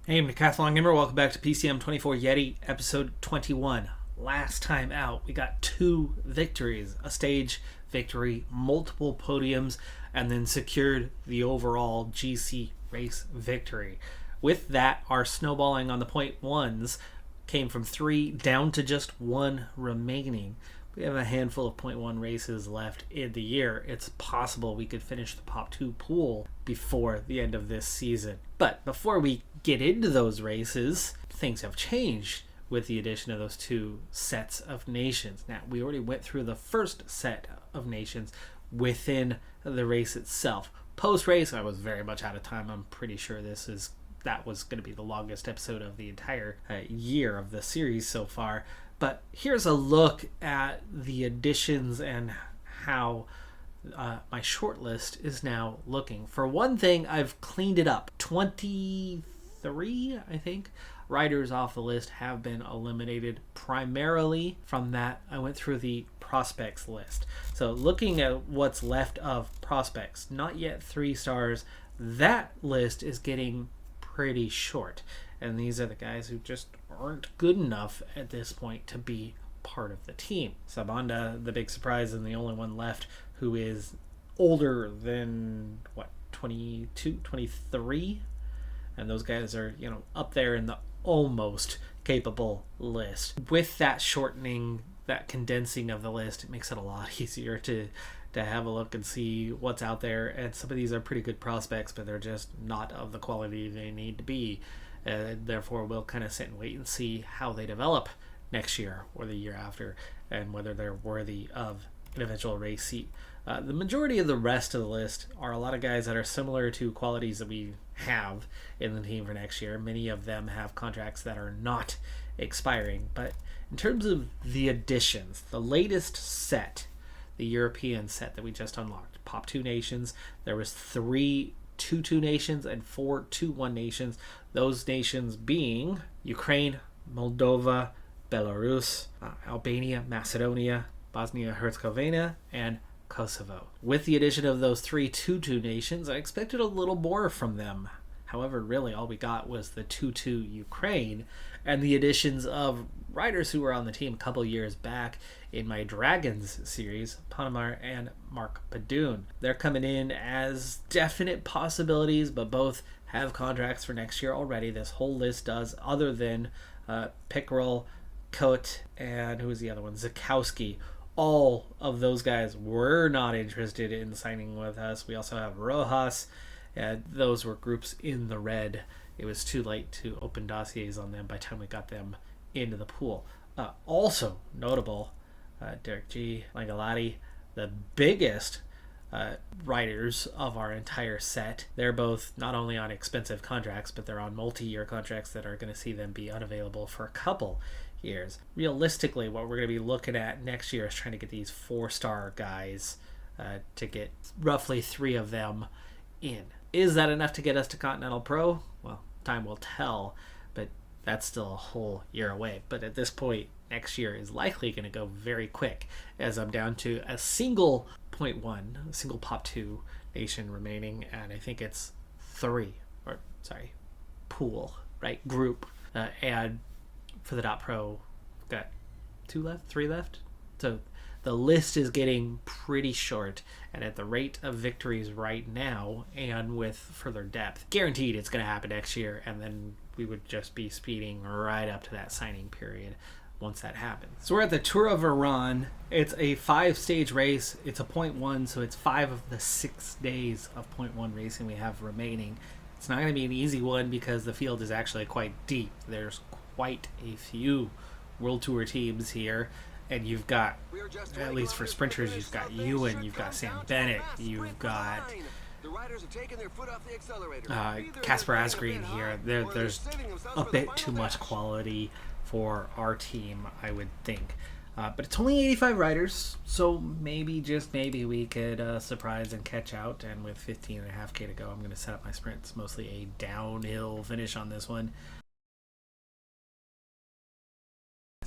Hey, I'm Decathlon Gamer. Welcome back to PCM24 Yeti, episode 21. Last time out, we got 2 victories, a stage victory, multiple podiums, and then secured the overall GC race victory. With that, our snowballing on the point ones came from 3 down to just 1 remaining. We have a handful of point 1 races left in the year. It's possible we could finish the Pop 2 pool before the end of this season. But before we get into those races, things have changed with the addition of those 2 sets of nations. Now, we already went through the first set of nations within the race itself. Post-race, I was very much out of time. I'm pretty sure that was going to be the longest episode of the entire year of the series so far. But here's a look at the additions and how my short list is now looking. For one thing, I've cleaned it up. 23, I think, riders off the list have been eliminated. Primarily from that, I went through the prospects list. So looking at what's left of prospects, not yet 3 stars, that list is getting pretty short. And these are the guys who just aren't good enough at this point to be part of the team. Sabanda, the big surprise, and the only one left who is older than, 22, 23? And those guys are, up there in the almost capable list. With that shortening, that condensing of the list, it makes it a lot easier to have a look and see what's out there. And some of these are pretty good prospects, but they're just not of the quality they need to be. Therefore, we'll kind of sit and wait and see how they develop next year or the year after, and whether they're worthy of an eventual race seat. The majority of the rest of the list are a lot of guys that are similar to qualities that we have in the team for next year. Many of them have contracts that are not expiring. But in terms of the additions, the latest set, the European set that we just unlocked, Pop 2 nations, there was 3 2-2 nations and 4 2-1 nations. Those nations being Ukraine, Moldova, Belarus, Albania, Macedonia, Bosnia-Herzegovina, and Kosovo. With the addition of those 3 2-2 nations, I expected a little more from them. However, really all we got was the 2-2 Ukraine and the additions of riders who were on the team a couple years back in my Dragons series, Panamar and Mark Padoon. They're coming in as definite possibilities, but both have contracts for next year already. This whole list does, other than Pickrell, Coat, and who was the other one? Zakowski. All of those guys were not interested in signing with us. We also have Rojas. Those were groups in the red. It was too late to open dossiers on them by the time we got them into the pool. Also notable, Derek G, Langalati, the biggest riders of our entire set. They're both not only on expensive contracts, but they're on multi-year contracts that are going to see them be unavailable for a couple years. Realistically, what we're going to be looking at next year is trying to get these 4-star guys to get roughly 3 of them in. Is that enough to get us to Continental Pro? Well, time will tell, but that's still a whole year away. But at this point, next year is likely going to go very quick, as I'm down to a single point 1, a single Pop 2 nation remaining, and I think it's 3, pool, right? Group. And for the .pro, got 2 left, 3 left. So the list is getting pretty short, and at the rate of victories right now, and with further depth, guaranteed it's going to happen next year, and then we would just be speeding right up to that signing period once that happens. So we're at the Tour of Iran. It's a 5-stage race. It's a point 1, so it's 5 of the 6 days of point 1 racing we have remaining. It's not going to be an easy one because the field is actually quite deep. There's quite a few World Tour teams here. And you've got, at least for sprinters, you've got Ewan, you've got Sam Bennett, you've got Casper Asgreen here. There's a bit too much quality for our team, I would think. But it's only 85 riders, so maybe, just maybe, we could surprise and catch out. And with 15.5K to go, I'm going to set up my sprints, mostly a downhill finish on this one.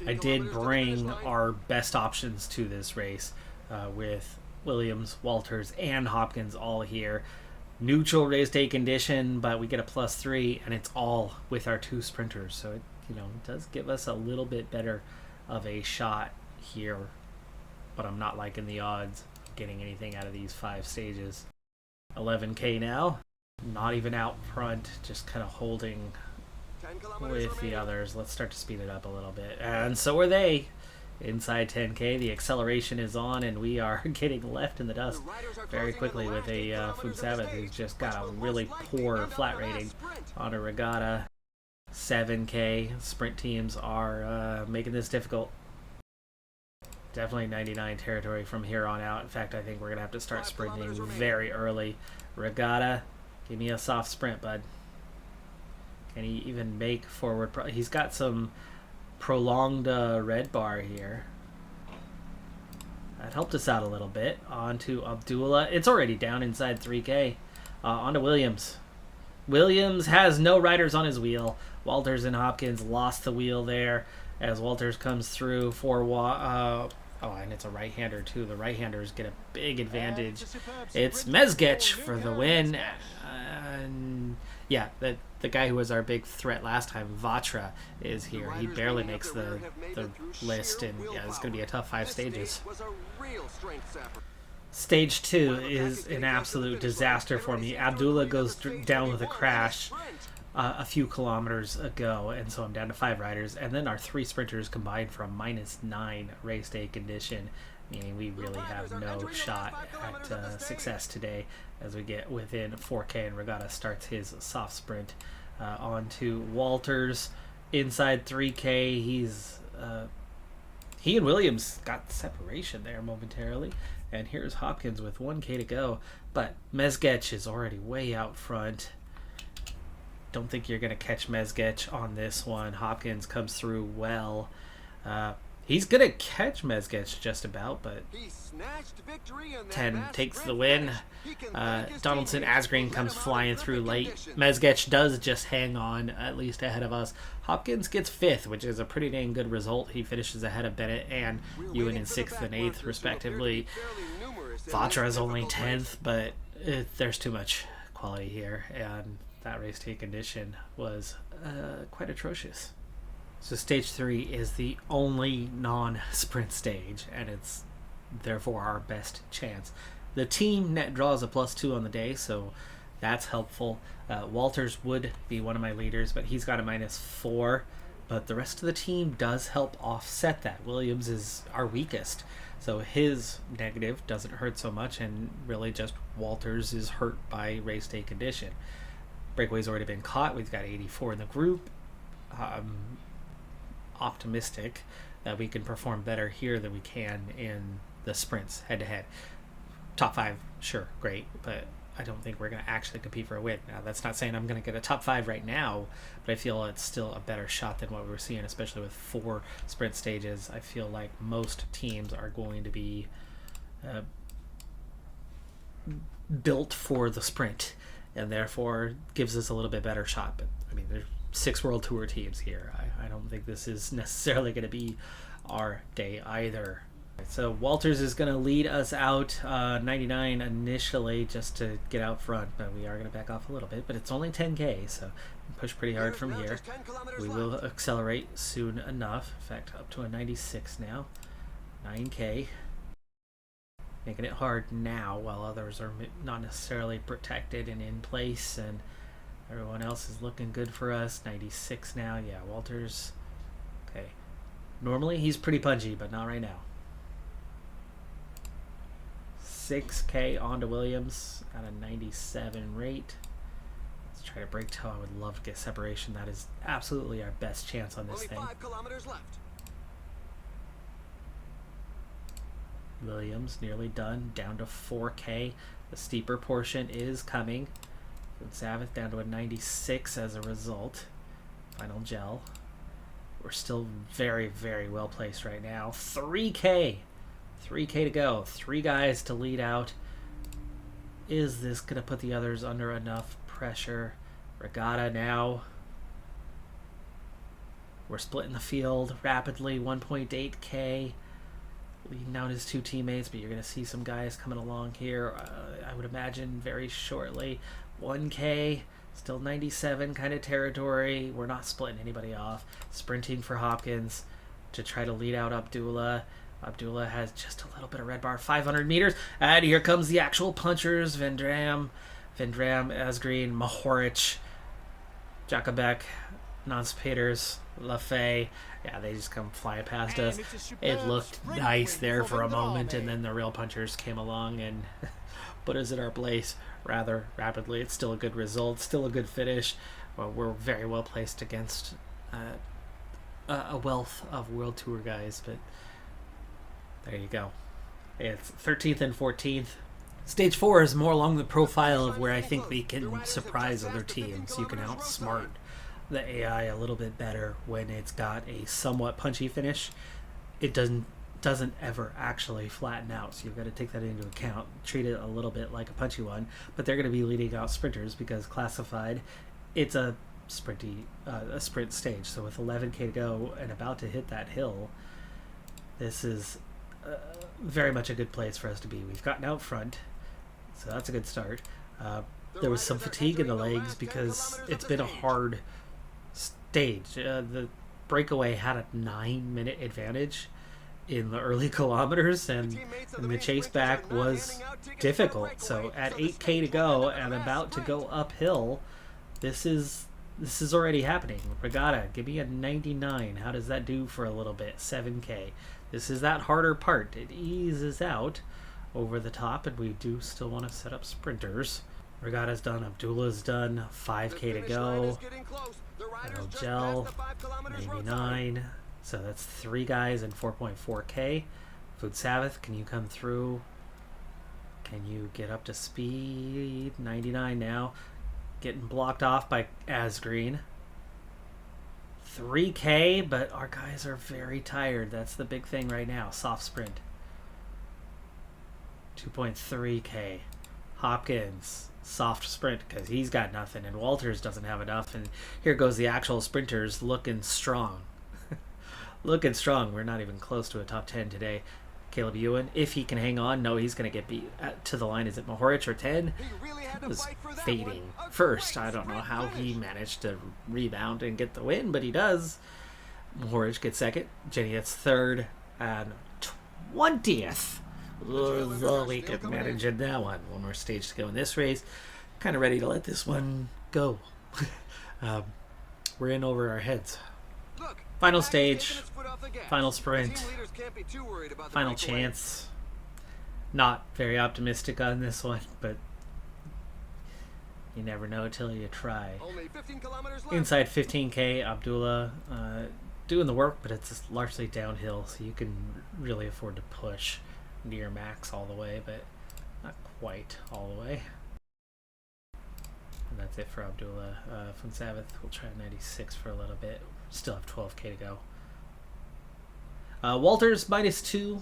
I did bring our best options to this race with Williams, Walters, and Hopkins all here. neutral race day condition, but we get a +3, and it's all with our 2 sprinters. So it, it does give us a little bit better of a shot here, but I'm not liking the odds of getting anything out of these 5 stages. 11K now, not even out front, just kind of holding with the others. Let's start to speed it up a little bit, and so are they. Inside 10K, the acceleration is on, and we are getting left in the dust very quickly with a Sabbath who's just got a really poor flat rating on a regatta. 7K sprint teams are making this difficult. Definitely 99 territory from here on out. In fact, I think we're gonna have to start sprinting very early. Regatta, give me a soft sprint, bud. Can he even make forward? He's got some prolonged red bar here. That helped us out a little bit. On to Abdullah. It's already down inside 3K. On to Williams. Williams has no riders on his wheel. Walters and Hopkins lost the wheel there as Walters comes through for and it's a right-hander too. The right-handers get a big advantage. It's Mezgec for the win. Yeah, the guy who was our big threat last time, Vatra, is here. He barely makes the list, and yeah, it's going to be a tough 5 stages. Stage 2 is an absolute disaster for me. Abdullah goes down with a crash a few kilometers ago, and so I'm down to 5 riders, and then our 3 sprinters combined for a -9 race day condition, meaning we really have no shot at success today as we get within 4K, and Regatta starts his soft sprint. On to Walters inside 3K. He and Williams got separation there momentarily, and here's Hopkins with 1K to go, but Mezgec is already way out front. Don't think you're going to catch Mezgec on this one. Hopkins comes through well. He's going to catch Mezgec just about, but 10 takes the win. Donaldson Asgreen comes flying through late. Mezgec does just hang on, at least ahead of us. Hopkins gets 5th, which is a pretty dang good result. He finishes ahead of Bennett and Ewan in 6th and 8th, respectively. Vatra is only 10th, but there's too much quality here, and that race day condition was quite atrocious. So stage 3 is the only non-sprint stage, and it's therefore our best chance. The team net draws a +2 on the day, so that's helpful. Walters would be one of my leaders, but he's got a -4. But the rest of the team does help offset that. Williams is our weakest, so his negative doesn't hurt so much, and really just Walters is hurt by race day condition. Breakaway's already been caught. We've got 84 in the group. Optimistic that we can perform better here than we can in the sprints head-to-head. Top 5, sure, great, but I don't think we're going to actually compete for a win. Now, that's not saying I'm going to get a top 5 right now, but I feel it's still a better shot than what we're seeing, especially with 4 sprint stages. I feel like most teams are going to be built for the sprint, and therefore gives us a little bit better shot. But I mean, there's 6 World Tour teams here. I don't think this is necessarily going to be our day either. So Walters is going to lead us out 99 initially just to get out front, but we are going to back off a little bit. But it's only 10K, so push pretty hard from here. We will accelerate soon enough. In fact, up to a 96 now. 9K. Making it hard now while others are not necessarily protected and in place, and everyone else is looking good for us. 96 now. Yeah, Walters. Okay. Normally he's pretty punchy, but not right now. 6K onto Williams at a 97 rate. Let's try to break toe. I would love to get separation. That is absolutely our best chance on this thing. 5 kilometers left. Williams nearly done. Down to 4K. The steeper portion is coming. Sabbath down to a 96 as a result. Final gel. We're still very, very well placed right now. 3K. 3K to go. 3 guys to lead out. Is this going to put the others under enough pressure? Regatta now. We're splitting the field rapidly. 1.8K. leading down his two teammates, but you're going to see some guys coming along here, I would imagine, very shortly. 1K, still 97 kind of territory. We're not splitting anybody off. Sprinting for Hopkins to try to lead out Abdullah. Abdullah has just a little bit of red bar, 500 meters. And here comes the actual punchers. Vendram, Asgreen, Mahorich, Jakabek, Nance Peters, Lafay. Yeah, they just come flying past us. It looked nice there for a moment, and then the real punchers came along and put us in our place rather rapidly. It's still a good result, still a good finish. Well, we're very well placed against a wealth of World Tour guys, but there you go. It's 13th and 14th. Stage 4 is more along the profile of where I think we can surprise other teams. You can outsmart the AI a little bit better when it's got a somewhat punchy finish. It doesn't ever actually flatten out, so you've got to take that into account. Treat it a little bit like a punchy one, but they're going to be leading out sprinters because classified, it's a sprint stage. So with 11K to go and about to hit that hill, this is very much a good place for us to be. We've gotten out front, so that's a good start. There was some fatigue in the legs because it's been a hard stage. The breakaway had a 9-minute advantage in the early kilometers, and the chase back was difficult. So at 8K to go and about to go uphill, this is already happening. Regatta, give me a 99. How does that do for a little bit? 7K. This is that harder part. It eases out over the top, and we do still want to set up sprinters. Regatta's done. Abdullah's done. 5K to go. Gel, maybe 9. So that's 3 guys and 4.4K. Food Sabbath, can you come through? Can you get up to speed? 99 now. Getting blocked off by Asgreen. 3K, but our guys are very tired. That's the big thing right now. Soft sprint. 2.3K. Hopkins, soft sprint because he's got nothing, and Walters doesn't have enough. And here goes the actual sprinters looking strong. Looking strong. We're not even close to a top 10 today. Caleb Ewan, if he can hang on, no, he's going to get beat to the line. Is it Mahorich or 10? He was fading first. I don't know how he managed to rebound and get the win, but he does. Mahorich gets second. Jenny gets third and 20th. We could manage in that one. One more stage to go in this race. Kind of ready to let this one go. We're in over our heads. Final stage, final sprint, final chance. Not very optimistic on this one, but you never know till you try. Inside 15K, Abdullah doing the work, but it's largely downhill, so you can really afford to push near max all the way, but not quite all the way. And that's it for Abdullah. From Sabbath, we'll try 96 for a little bit. Still have 12K to go. Walters -2.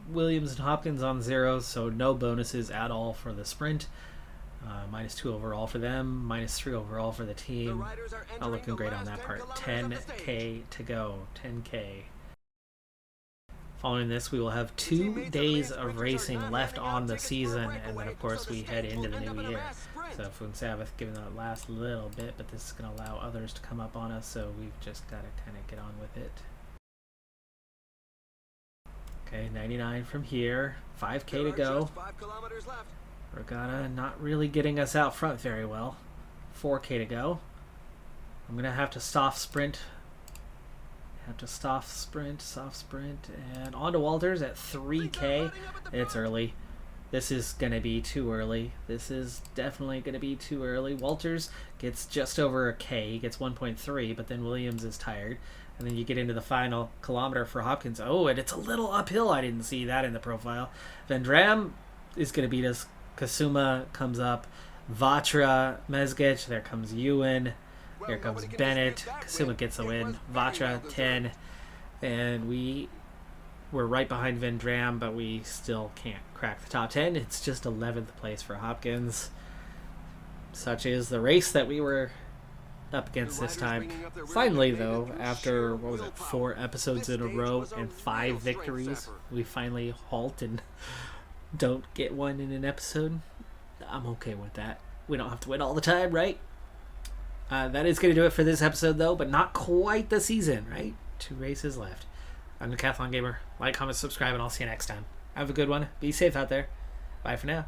Williams and Hopkins on 0, so no bonuses at all for the sprint. -2 overall for them, -3 overall for the team. Not looking great on that part. 10K to go. 10K. Following this, we will have 2 days of racing left on the season, and then of course we head into the new year. So Fun Sabbath giving that last little bit, but this is going to allow others to come up on us, so we've just got to kind of get on with it. Okay, 99 from here, 5K to go. Regatta not really getting us out front very well. 4K to go. I'm going to have to soft sprint. Soft sprint, and on to Walters at 3K. It's early. This is going to be too early. This is definitely going to be too early. Walters gets just over a K. He gets 1.3, but then Williams is tired. And then you get into the final kilometer for Hopkins. Oh, and it's a little uphill. I didn't see that in the profile. Vendram is going to beat us. Kasuma comes up. Vatra, Mezgec. There comes Ewan. Here comes Bennett. Kasuma gets the win. Vatra, 10. And we're right behind Vendram, but we still can't crack the top 10. It's just 11th place for Hopkins. Such is the race that we were up against this time. Finally, though, after, 4 episodes in a row and 5 victories, we finally halt and don't get one in an episode. I'm okay with that. We don't have to win all the time, right? That is going to do it for this episode, though, but not quite the season, right? 2 races left. I'm Decathlon Gamer. Like, comment, subscribe, and I'll see you next time. Have a good one. Be safe out there. Bye for now.